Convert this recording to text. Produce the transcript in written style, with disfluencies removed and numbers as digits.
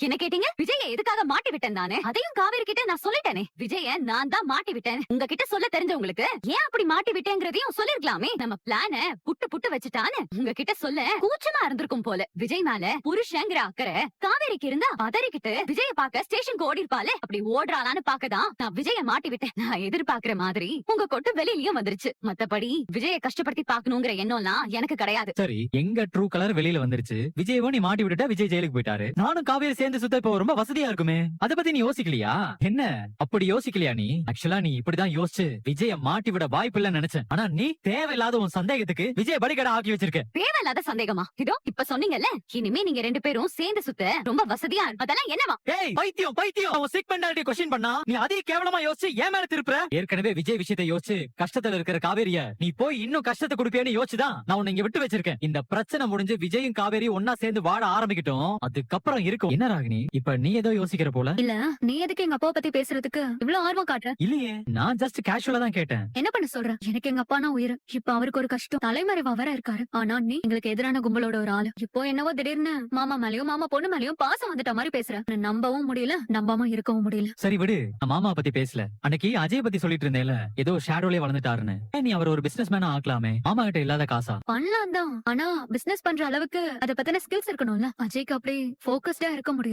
என்ன கேட்டீங்க? விஜய எதுக்காக மாட்டி விட்டேன் தானே? அதையும் காவேரி கிட்ட நான் சொல்லிட்டேனே. விஜய நான் தான் மாட்டி விட்டேன். உங்ககிட்ட சொல்ல தெரிஞ்சவங்களுக்கு ஏன் அப்படி மாட்டி விட்டேங்கிறதையும் சொல்லிருக்கலாமே. நம்ம பிளான புட்டு புட்டு வச்சுட்டான்னு உங்ககிட்ட சொல்ல கூச்சமா இருந்திருக்கும் போல. விஜய் மேல புருஷங்கிற அக்கறை காவேரிக்கு இருந்தா பதறிக்கிட்டு விஜய பாக்க ஸ்டேஷனுக்கு ஓடி இருப்பாளே, அப்படி ஓடுறாளான்னு பாக்கதான் நான் விஜய மாட்டி விட்டேன். நான் எதிர்பார்க்கிற மாதிரி உங்க கொட்டு வெளியிலயும் வந்துருச்சு. மத்தபடி விஜய கஷ்டப்படுத்தி பாக்கணுங்கிற எண்ணம்லாம் எனக்கு கிடையாது. சரி, எங்க ட்ரூ கலர் வெளியில வந்துருச்சு. விஜயவோ நீ மாட்டி விட்டுட்டா, விஜய் ஜெயிலுக்கு போயிட்டாரு. நானும் காவேரி சேர்ந்து சுத்த இப்ப ரொம்ப வசதியா இருக்குமே. அத பத்தி நீ யோசிக்கலையா? என்ன அப்படி யோசிக்கலையா நீ? ஆக்சுவலா நீ இப்படிதான் யோசிச்சு விஜய மாட்டி விட வாய்ப்பு இல்லன்னு நினைச்சேன். ஆனா நீ தேவையில்லாத உன் சந்தேகத்துக்கு விஜய பலிகடா ஆக்கி வச்சிருக்க. தேவையில்லாத சந்தேகமா? இதோ இப்ப சொன்னீங்கல்ல, இனிமே நீங்க 2 பேரும் சேர்ந்து சுத்த ரொம்ப வசதியா இருக்கும். அதெல்லாம் என்னவா? ஏய் பைத்தியம் பைத்தியம், அவன் சிக் மென்டாலிட்டி क्वेश्चन பண்ணா நீ அதே கேவலமா யோசிச்சு ஏன் மேல திருப்புற? ஏற்கனவே விஜய் விஷயத்தை யோசிச்சு கஷ்டத்துல இருக்கிற காவேரிய நீ போய் இன்னும் கஷ்டத்தை கொடுப்பேன்னு யோசிச்சுதான் நான் உன்னை இங்க விட்டு வச்சிருக்கேன். இந்த பிரச்சனை முடிஞ்சு விஜயும் காவேரி ஒன்னா சேர்ந்து வாழ ஆரம்பிக்கட்டும், அதுக்கப்புறம் இருக்கும். என்ன ராகினி, இப்ப நீ ஏதோ யோசிக்கிற போல? இல்ல, நீ எதுக்கு எங்க அப்பா பத்தி பேசுறதுக்கு இவ்வளவு ஆர்வம் காட்டுற? இல்லையே, நான் ஜஸ்ட் கேஷுவலா தான் கேட்டேன். என்ன பண்ண சொல்ற? எனக்கு எங்க அப்பானா உயிர். இப்ப அவருக்கு ஒரு கஷ்டம், தலைமறைவா வர இருக்காரு. ஆனா நீ எங்களுக்கு எதிரான கும்பலோட ஒரு ஆளு. இப்போ என்னவோ திடீர்னு மாமா மேலயும் மாமா பொண்ணு மேலயும் பாசம் வந்துட்ட மாதிரி பேசுற. நம்பவும் முடியல, நம்பாம இருக்கவும் முடியல. சரி விடு, நான் மாமா பத்தி பேசல. அன்னைக்கு அஜய் பத்தி சொல்லிட்டு இருந்தேல, ஏதோ ஷேடோலே வளர்ந்துட்டாருன்னு. நீ அவர் ஒரு பிசினஸ் மேனா ஆக்கலாமே. மாமா கிட்ட இல்லாத காசா? பண்ணலாம் தான், ஆனா பிசினஸ் பண்ற அளவுக்கு அத பத்தின ஸ்கில்ஸ் இருக்கணும்ல. அஜய்க்கு அப்படி போக்கஸ்டா இருக்க முடியும்.